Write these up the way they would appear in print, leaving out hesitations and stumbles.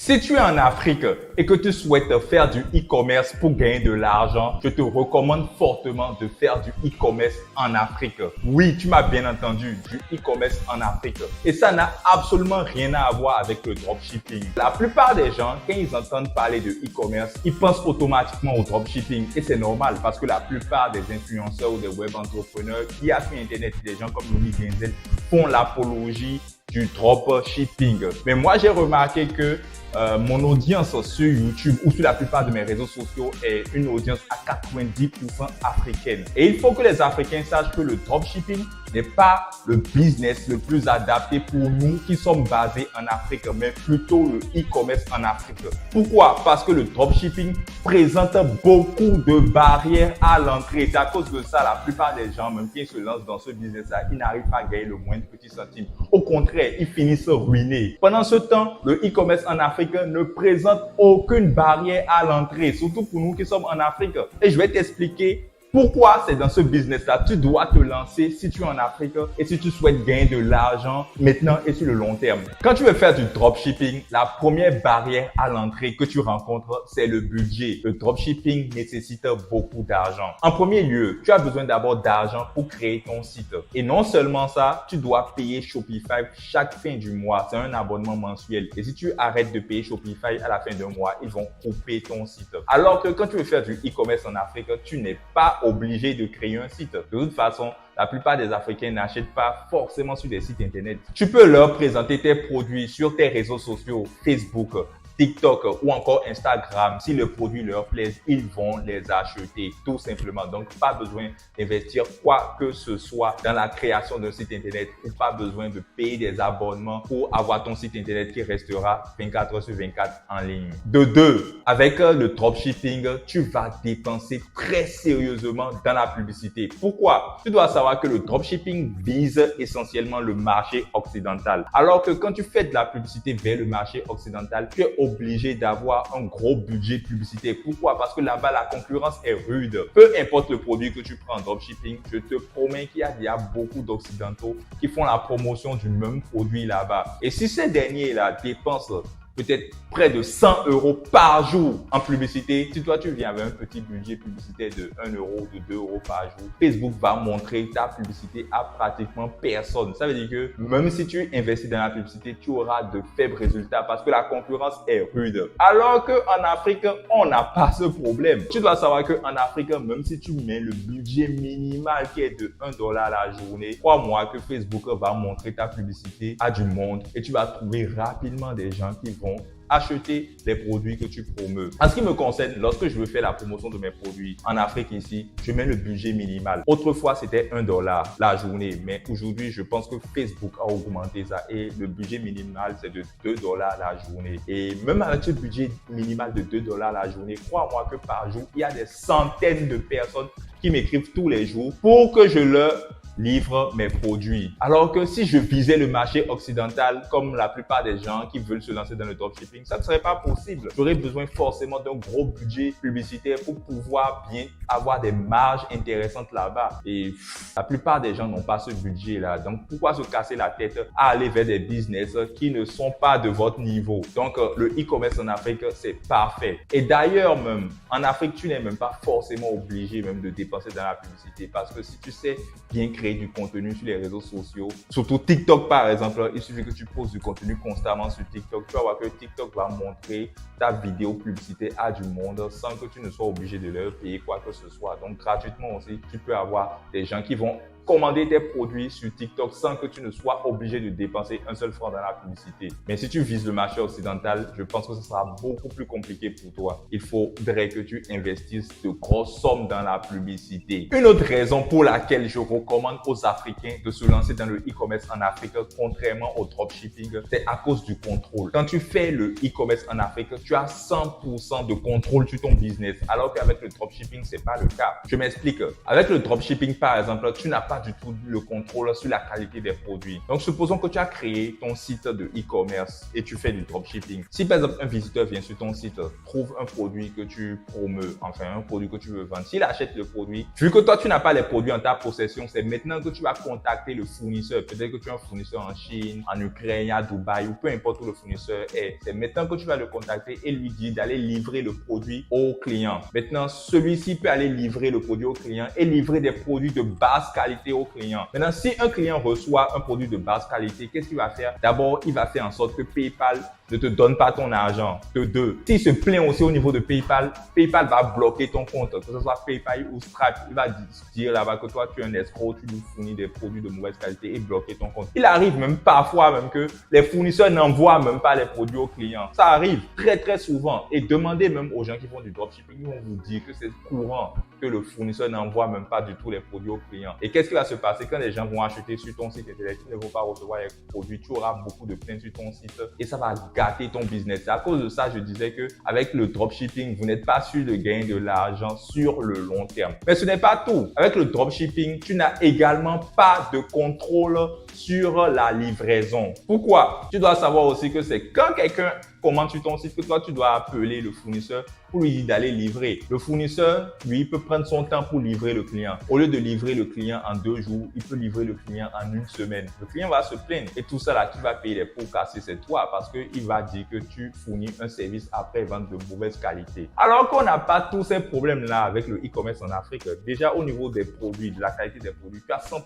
Si tu es en Afrique et que tu souhaites faire du e-commerce pour gagner de l'argent, je te recommande fortement de faire du e-commerce en Afrique. Oui, tu m'as bien entendu, du e-commerce en Afrique. Et ça n'a absolument rien à voir avec le dropshipping. La plupart des gens, quand ils entendent parler de e-commerce, ils pensent automatiquement au dropshipping. Et c'est normal parce que la plupart des influenceurs ou des web entrepreneurs qui a sur Internet, des gens comme Louis Genzel, font l'apologie du dropshipping. Mais moi, j'ai remarqué que mon audience sur YouTube ou sur la plupart de mes réseaux sociaux est une audience à 90% africaine. Et il faut que les Africains sachent que le dropshipping n'est pas le business le plus adapté pour nous qui sommes basés en Afrique, mais plutôt le e-commerce en Afrique. Pourquoi? Parce que le dropshipping présente beaucoup de barrières à l'entrée. C'est à cause de ça, la plupart des gens, même qui se lancent dans ce business-là, ils n'arrivent pas à gagner le moindre petit centime. Au contraire, ils finissent ruinés. Pendant ce temps, le e-commerce en Afrique ne présente aucune barrière à l'entrée, surtout pour nous qui sommes en Afrique. Et je vais t'expliquer pourquoi c'est dans ce business-là. Tu dois te lancer si tu es en Afrique et si tu souhaites gagner de l'argent maintenant et sur le long terme. Quand tu veux faire du dropshipping, la première barrière à l'entrée que tu rencontres, c'est le budget. Le dropshipping nécessite beaucoup d'argent. En premier lieu, tu as besoin d'abord d'argent pour créer ton site. Et non seulement ça, tu dois payer Shopify chaque fin du mois. C'est un abonnement mensuel. Et si tu arrêtes de payer Shopify à la fin d'un mois, ils vont couper ton site. Alors que quand tu veux faire du e-commerce en Afrique, tu n'es pas obligé de créer un site. De toute façon, la plupart des Africains n'achètent pas forcément sur des sites internet. Tu peux leur présenter tes produits sur tes réseaux sociaux, Facebook, TikTok ou encore Instagram. Si le produit leur plaît, ils vont les acheter tout simplement. Donc, pas besoin d'investir quoi que ce soit dans la création d'un site internet ou pas besoin de payer des abonnements pour avoir ton site internet qui restera 24 heures sur 24 en ligne. De deux, avec le dropshipping, tu vas dépenser très sérieusement dans la publicité. Pourquoi? Tu dois savoir que le dropshipping vise essentiellement le marché occidental. Alors que quand tu fais de la publicité vers le marché occidental, tu es obligé d'avoir un gros budget de publicité. Pourquoi? Parce que là-bas, la concurrence est rude. Peu importe le produit que tu prends en dropshipping, je te promets qu'il y a beaucoup d'Occidentaux qui font la promotion du même produit là-bas. Et si ces derniers-là dépensent peut-être près de 100 € par jour en publicité. Si toi, tu viens avec un petit budget publicitaire de 1 € ou de 2 € par jour, Facebook va montrer ta publicité à pratiquement personne. Ça veut dire que même si tu investis dans la publicité, tu auras de faibles résultats parce que la concurrence est rude. Alors qu'en Afrique, on n'a pas ce problème. Tu dois savoir qu'en Afrique, même si tu mets le budget minimal qui est de 1 $ la journée, crois-moi que Facebook va montrer ta publicité à du monde et tu vas trouver rapidement des gens qui vont acheter les produits que tu promeus. En ce qui me concerne, lorsque je veux faire la promotion de mes produits en Afrique ici, je mets le budget minimal. Autrefois, c'était 1 $ la journée, mais aujourd'hui, je pense que Facebook a augmenté ça et le budget minimal, c'est de 2 $ la journée. Et même avec ce budget minimal de 2 $ la journée, crois-moi que par jour, il y a des centaines de personnes qui m'écrivent tous les jours pour que je leur livre mes produits. Alors que si je visais le marché occidental, comme la plupart des gens qui veulent se lancer dans le dropshipping, ça ne serait pas possible. J'aurais besoin forcément d'un gros budget publicitaire pour pouvoir bien avoir des marges intéressantes là-bas. Et la plupart des gens n'ont pas ce budget-là. Donc, pourquoi se casser la tête à aller vers des business qui ne sont pas de votre niveau? Donc, le e-commerce en Afrique, c'est parfait. Et d'ailleurs, même, en Afrique, tu n'es même pas forcément obligé même de dépenser dans la publicité parce que si tu sais bien créer du contenu sur les réseaux sociaux, surtout TikTok par exemple, il suffit que tu poses du contenu constamment sur TikTok, tu vas voir que TikTok va montrer ta vidéo publicité à du monde sans que tu ne sois obligé de leur payer quoi que ce soit. Donc gratuitement aussi, tu peux avoir des gens qui vont commander tes produits sur TikTok sans que tu ne sois obligé de dépenser un seul franc dans la publicité. Mais si tu vises le marché occidental, je pense que ce sera beaucoup plus compliqué pour toi. Il faudrait que tu investisses de grosses sommes dans la publicité. Une autre raison pour laquelle je recommande aux Africains de se lancer dans le e-commerce en Afrique, contrairement au dropshipping, c'est à cause du contrôle. Quand tu fais le e-commerce en Afrique, tu as 100% de contrôle sur ton business, alors qu'avec le dropshipping, c'est pas le cas. Je m'explique. Avec le dropshipping, par exemple, tu n'as pas pas du tout le contrôle sur la qualité des produits. Donc, supposons que tu as créé ton site de e-commerce et tu fais du dropshipping. Si par exemple un visiteur vient sur ton site, trouve un produit que tu promeus, enfin un produit que tu veux vendre, s'il achète le produit, vu que toi tu n'as pas les produits en ta possession, c'est maintenant que tu vas contacter le fournisseur. Peut-être que tu as un fournisseur en Chine, en Ukraine, à Dubaï ou peu importe où le fournisseur est. C'est maintenant que tu vas le contacter et lui dire d'aller livrer le produit au client. Maintenant, celui-ci peut aller livrer le produit au client et livrer des produits de basse qualité au client. Maintenant, si un client reçoit un produit de basse qualité, qu'est-ce qu'il va faire? D'abord, il va faire en sorte que PayPal ne te donne pas ton argent. De deux, s'il se plaint aussi au niveau de PayPal, PayPal va bloquer ton compte, que ce soit PayPal ou Stripe. Il va dire là-bas que toi, tu es un escroc, tu nous fournis des produits de mauvaise qualité et bloquer ton compte. Il arrive même parfois même que les fournisseurs n'envoient même pas les produits aux clients. Ça arrive très très souvent. Et demandez même aux gens qui font du dropshipping, ils vont vous dire que c'est courant que le fournisseur n'envoie même pas du tout les produits aux clients. Et qu'est-ce qui va se passer quand les gens vont acheter sur ton site internet, ils ne vont pas recevoir les produits, tu auras beaucoup de plaintes sur ton site et ça va gâter ton business. C'est à cause de ça, je disais que avec le dropshipping, vous n'êtes pas sûr de gagner de l'argent sur le long terme. Mais ce n'est pas tout. Avec le dropshipping, tu n'as également pas de contrôle sur la livraison. Pourquoi? Tu dois savoir aussi que c'est quand quelqu'un commande sur ton site que toi, tu dois appeler le fournisseur pour lui dire d'aller livrer. Le fournisseur, lui, peut prendre son temps pour livrer le client. Au lieu de livrer le client en 2 jours, il peut livrer le client en 1 semaine. Le client va se plaindre. Et tout ça là, qui va payer les pots cassés, c'est toi parce qu'il va dire que tu fournis un service après-vente de mauvaise qualité. Alors qu'on n'a pas tous ces problèmes-là avec le e-commerce en Afrique. Déjà, au niveau des produits, de la qualité des produits, tu as 100%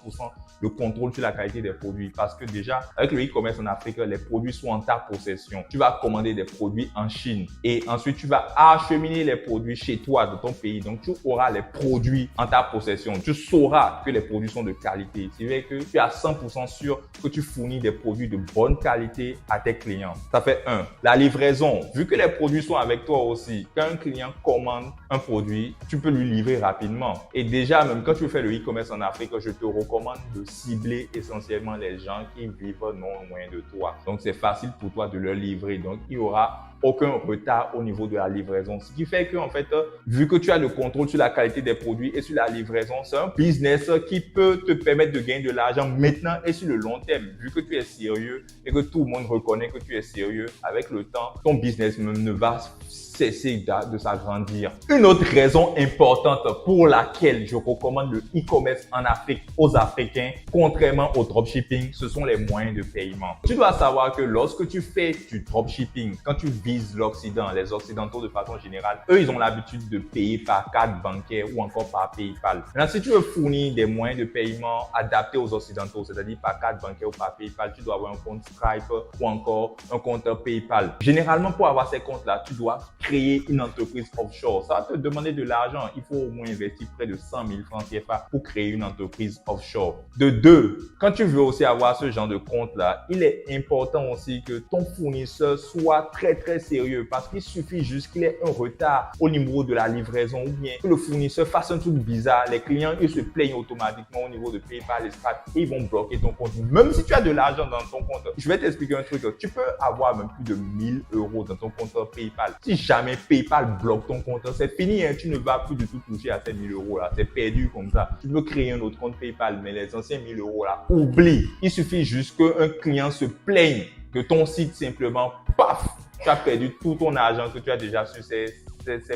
de contrôle sur la qualité des produits parce que déjà, avec le e-commerce en Afrique, les produits sont en ta possession. Tu vas commander des produits en Chine et ensuite tu vas acheminer les produits chez toi dans ton pays. Donc tu auras les produits en ta possession. Tu sauras que les produits sont de qualité. C'est vrai que tu es à 100% sûr que tu fournis des produits de bonne qualité à tes clients. Ça fait un. La livraison. Vu que les produits sont avec toi aussi, quand un client commande un produit, tu peux lui livrer rapidement. Et déjà, même quand tu fais le e-commerce en Afrique, je te recommande de cibler essentiellement les gens qui vivent non loin de toi. Donc c'est facile pour toi de leur livrer. Donc il y aura aucun retard au niveau de la livraison. Ce qui fait que, en fait, vu que tu as le contrôle sur la qualité des produits et sur la livraison, c'est un business qui peut te permettre de gagner de l'argent maintenant et sur le long terme. Vu que tu es sérieux et que tout le monde reconnaît que tu es sérieux, avec le temps, ton business même ne va cesser de s'agrandir. Une autre raison importante pour laquelle je recommande le e-commerce en Afrique aux Africains, contrairement au dropshipping, ce sont les moyens de paiement. Tu dois savoir que lorsque tu fais du dropshipping, quand tu vises l'Occident, les Occidentaux de façon générale, eux, ils ont l'habitude de payer par carte bancaire ou encore par PayPal. Maintenant, si tu veux fournir des moyens de paiement adaptés aux Occidentaux, c'est-à-dire par carte bancaire ou par PayPal, tu dois avoir un compte Stripe ou encore un compte PayPal. Généralement, pour avoir ces comptes-là, tu dois créer une entreprise offshore. Ça va te demander de l'argent. Il faut au moins investir près de 100 000 francs CFA pour créer une entreprise offshore. De deux, quand tu veux aussi avoir ce genre de compte-là, il est important aussi que ton fournisseur soit très très sérieux parce qu'il suffit juste qu'il ait un retard au niveau de la livraison ou bien que le fournisseur fasse un truc bizarre. Les clients, ils se plaignent automatiquement au niveau de PayPal et Stripe et ils vont bloquer ton compte. Même si tu as de l'argent dans ton compte, je vais t'expliquer un truc. Tu peux avoir même plus de 1000 € dans ton compte PayPal. Si jamais PayPal bloque ton compte, c'est fini, hein. Tu ne vas plus du tout toucher à ces 1000 € là. C'est perdu comme ça. Tu peux créer un autre compte PayPal, mais les anciens 1000 € là, oublie. Il suffit juste qu'un client se plaigne que ton site simplement, paf, tu as perdu tout ton argent que tu as déjà sur ces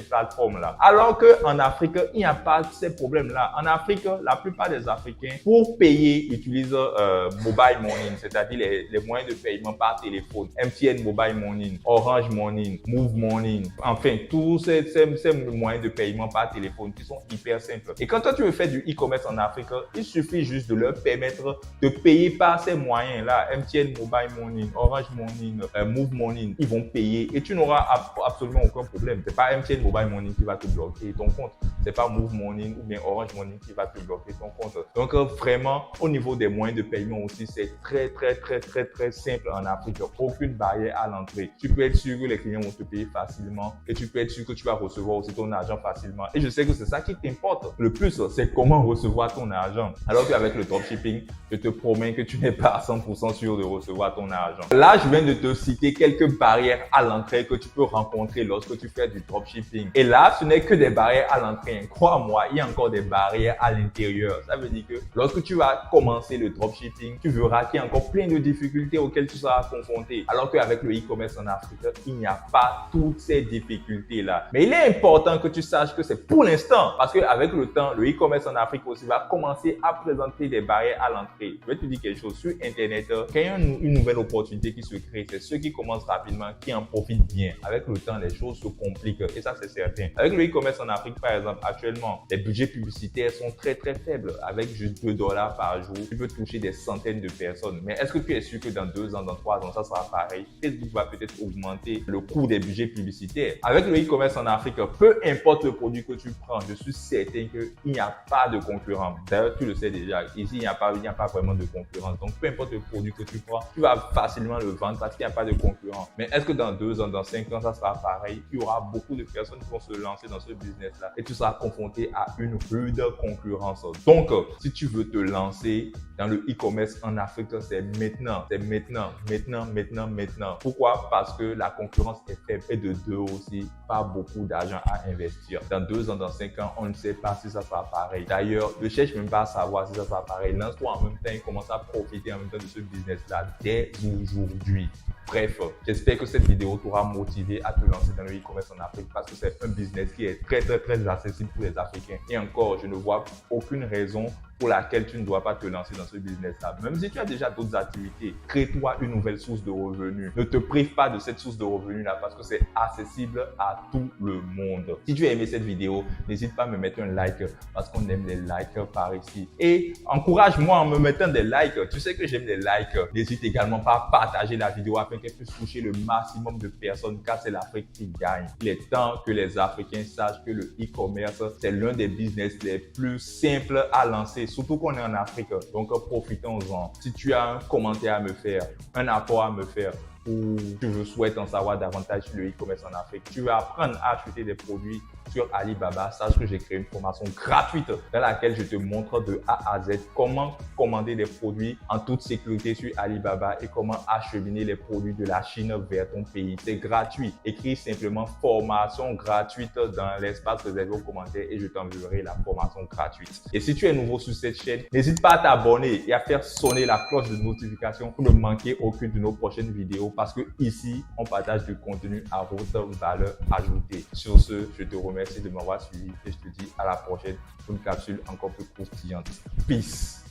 plateformes-là. Alors qu'en Afrique, il n'y a pas ces problèmes-là. En Afrique, la plupart des Africains, pour payer, utilisent mobile money, c'est-à-dire les moyens de paiement par téléphone. MTN Mobile Money, Orange Money, Move Money, enfin, tous ces moyens de paiement par téléphone qui sont hyper simples. Et quand toi, tu veux faire du e-commerce en Afrique, il suffit juste de leur permettre de payer par ces moyens-là. MTN Mobile Money, Orange Money, Move Money, ils vont payer et tu n'auras absolument aucun problème. C'est pas MTN Mobile Money qui va te bloquer ton compte. C'est pas Move Money ou bien Orange Money qui va te bloquer ton compte. Donc vraiment, au niveau des moyens de paiement aussi, c'est très simple en Afrique. Aucune barrière à l'entrée. Tu peux être sûr que les clients vont te payer facilement et tu peux être sûr que tu vas recevoir aussi ton argent facilement. Et je sais que c'est ça qui t'importe le plus, c'est comment recevoir ton argent. Alors qu'avec le dropshipping, je te promets que tu n'es pas à 100% sûr de recevoir ton argent. Là, je viens de te citer quelques barrières à l'entrée que tu peux rencontrer lorsque tu fais du dropshipping dropshipping. Et là, ce n'est que des barrières à l'entrée. Crois-moi, il y a encore des barrières à l'intérieur. Ça veut dire que lorsque tu vas commencer le dropshipping, tu verras qu'il y a encore plein de difficultés auxquelles tu seras confronté. Alors qu'avec le e-commerce en Afrique, il n'y a pas toutes ces difficultés-là. Mais il est important que tu saches que c'est pour l'instant. Parce qu'avec le temps, le e-commerce en Afrique aussi va commencer à présenter des barrières à l'entrée. Je vais te dire quelque chose. Sur Internet, quand il y a une nouvelle opportunité qui se crée, c'est ceux qui commencent rapidement qui en profitent bien. Avec le temps, les choses se compliquent et ça, c'est certain. Avec le e-commerce en Afrique, par exemple, actuellement, les budgets publicitaires sont très, très faibles. Avec juste $2 par jour, tu peux toucher des centaines de personnes. Mais est-ce que tu es sûr que dans 2 ans, dans 3 ans, ça sera pareil? Facebook va peut-être augmenter le coût des budgets publicitaires. Avec le e-commerce en Afrique, peu importe le produit que tu prends, je suis certain qu'il n'y a pas de concurrent. D'ailleurs, tu le sais déjà. Ici, il n'y a pas vraiment de concurrence. Donc, peu importe le produit que tu prends, tu vas facilement le vendre parce qu'il n'y a pas de concurrent. Mais est-ce que dans 2 ans, dans 5 ans, ça sera pareil? Il y aura beaucoup de personnes qui vont se lancer dans ce business-là et tu seras confronté à une rude concurrence. Donc, si tu veux te lancer dans le e-commerce en Afrique, c'est maintenant. C'est maintenant. Pourquoi? Parce que la concurrence est faible et de deux aussi, pas beaucoup d'argent à investir. Dans 2 ans, dans 5 ans, on ne sait pas si ça sera pareil. D'ailleurs, ne cherche même pas à savoir si ça sera pareil. Lance-toi en même temps et commence à profiter en même temps de ce business-là dès aujourd'hui. Bref, j'espère que cette vidéo t'aura motivé à te lancer dans le e-commerce en Afrique parce que c'est un business qui est très, très, très accessible pour les Africains. Et encore, je ne vois aucune raison pour laquelle tu ne dois pas te lancer dans ce business-là. Même si tu as déjà d'autres activités, crée-toi une nouvelle source de revenus. Ne te prive pas de cette source de revenus-là parce que c'est accessible à tout le monde. Si tu as aimé cette vidéo, n'hésite pas à me mettre un like parce qu'on aime les likes par ici. Et encourage-moi en me mettant des likes. Tu sais que j'aime les likes. N'hésite également pas à partager la vidéo afin qu'elle puisse toucher le maximum de personnes car c'est l'Afrique qui gagne. Il est temps que les Africains sachent que le e-commerce, c'est l'un des business les plus simples à lancer. Surtout qu'on est en Afrique, donc profitons-en. Si tu as un commentaire à me faire, un apport à me faire, ou tu souhaites en savoir davantage sur le e-commerce en Afrique, tu veux apprendre à acheter des produits sur Alibaba, sache que j'ai créé une formation gratuite dans laquelle je te montre de A à Z comment commander des produits en toute sécurité sur Alibaba et comment acheminer les produits de la Chine vers ton pays. C'est gratuit. Écris simplement formation gratuite dans l'espace réservé aux commentaires et je t'enverrai la formation gratuite. Et si tu es nouveau sur cette chaîne, n'hésite pas à t'abonner et à faire sonner la cloche de notification pour ne manquer aucune de nos prochaines vidéos parce que ici, on partage du contenu à haute valeur ajoutée. Sur ce, je te remercie de m'avoir suivi et je te dis à la prochaine pour une capsule encore plus croustillante. Peace!